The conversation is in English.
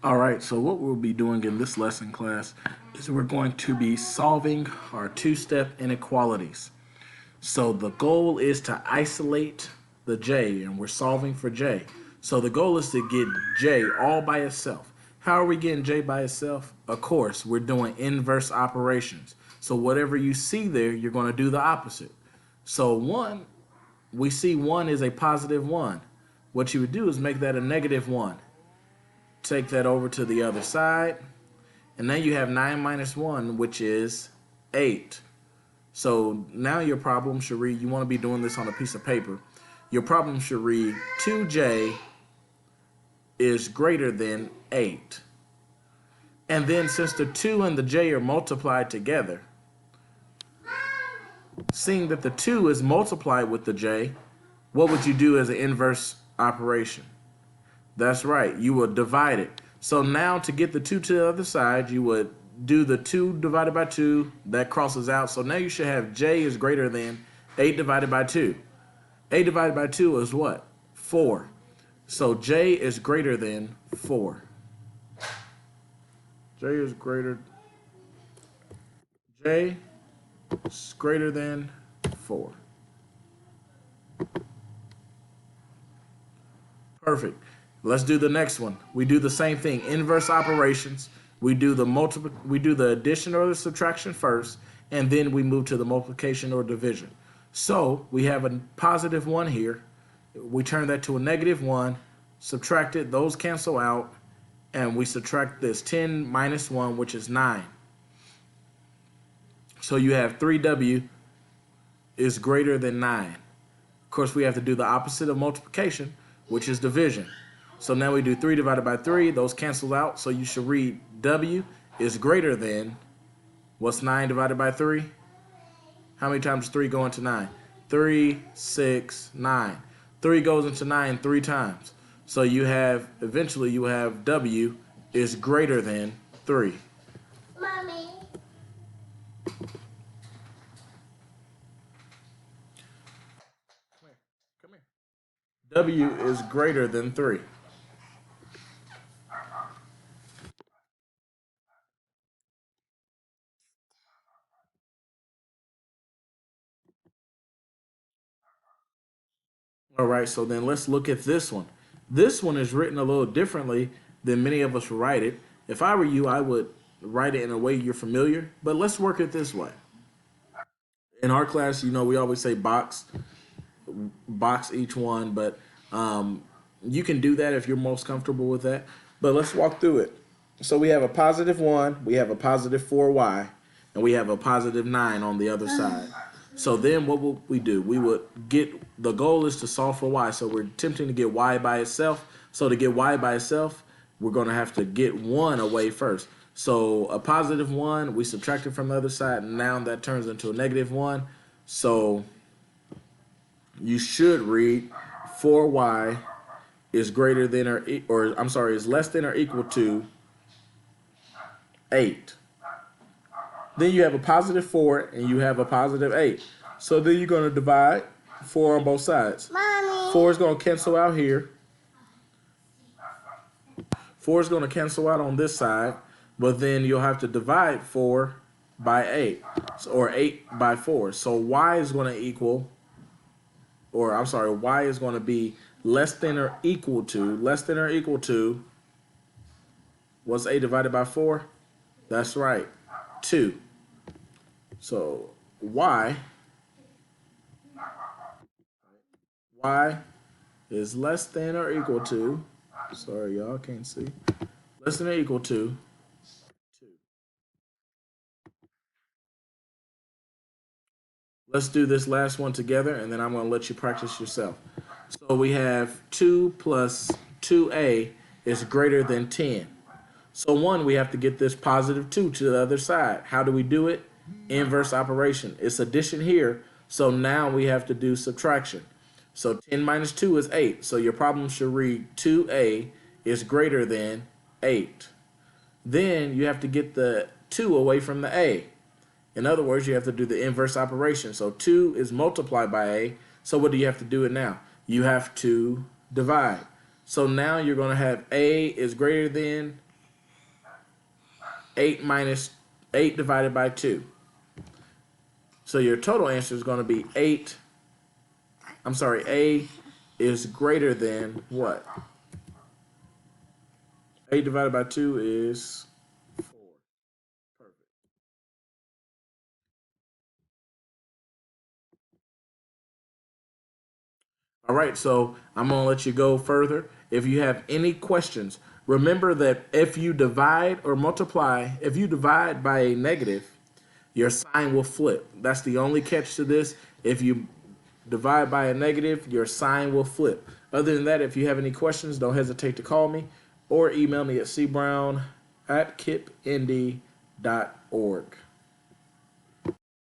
All right, so what we'll be doing in this lesson class is we're going to be solving our two-step inequalities. So the goal is to isolate the J, and we're solving for J. So the goal is to get J all by itself. How are we getting J by itself? Of course, we're doing inverse operations. So whatever you see there, you're going to do the opposite. So 1, we see 1 is a positive 1. What you would do is make that a negative 1. Take that over to the other side, and now you have 9 minus 1, which is 8. So now your problem should read, you want to be doing this on a piece of paper, your problem should read 2j is greater than 8. And then since the 2 and the j are multiplied together, seeing that the 2 is multiplied with the j, what would you do as an inverse operation? That's right, you would divide it. So now to get the 2 to the other side, you would do the 2 divided by 2, that crosses out. So now you should have j is greater than 8 divided by 2. 8 divided by 2 is what? 4. So j is greater than 4. J is greater than 4. Perfect. Let's do the next one. We do the same thing, inverse operations. We do the addition or the subtraction first, and then we move to the multiplication or division. So we have a positive 1 here. We turn that to a negative 1, subtract it, those cancel out, and we subtract this 10 minus 1, which is 9. So you have 3w is greater than 9. Of course, we have to do the opposite of multiplication, which is division. So now we do 3 divided by 3. Those cancel out. So you should read w is greater than, what's 9 divided by 3? How many times does 3 go into 9? 3, 6, 9. 3 goes into 9 3 times. So you have, eventually you have w is greater than 3. Mommy. Come here. W is greater than 3. All right, so then let's look at this one. This one is written a little differently than many of us write it. If I were you, I would write it in a way you're familiar, but let's work it this way. In our class, we always say box each one, but you can do that if you're most comfortable with that. But let's walk through it. So we have a positive 1, we have a positive 4y, and we have a positive 9 on the other side. So then what would we do? We would the goal is to solve for y. So we're attempting to get y by itself. So to get y by itself, we're going to have to get 1 away first. So a positive 1, we subtract it from the other side, and now that turns into a negative 1. So you should read 4y is greater than is less than or equal to 8. Then you have a positive 4 and you have a positive 8. So then you're going to divide 4 on both sides. Mommy. 4 is going to cancel out here. 4 is going to cancel out on this side, but then you'll have to divide 4 by 8, or 8 by 4. So y is going to equal, y is going to be less than or equal to, what's 8 divided by 4? That's right, 2. So y is less than or equal to, sorry y'all can't see, less than or equal to 2. Let's do this last one together, and then I'm going to let you practice yourself. So we have 2 plus 2a is greater than 10. So 1, we have to get this positive 2 to the other side. How do we do it? Inverse operation. It's addition here, so now we have to do subtraction. So 10 minus 2 is 8. So your problem should read 2a is greater than 8. Then you have to get the 2 away from the a. In other words, you have to do the inverse operation. So 2 is multiplied by a. So what do you have to do it now? You have to divide. So now you're going to have a is greater than 8 divided by 2. So your total answer is going to be 8. I'm sorry, A is greater than what? 8 divided by 2 is 4. Perfect. All right, so I'm going to let you go further. If you have any questions, remember that if you divide or multiply, if you divide by a negative, your sign will flip. That's the only catch to this. If you divide by a negative, your sign will flip. Other than that, if you have any questions, don't hesitate to call me or email me at cbrown@kipnd.org.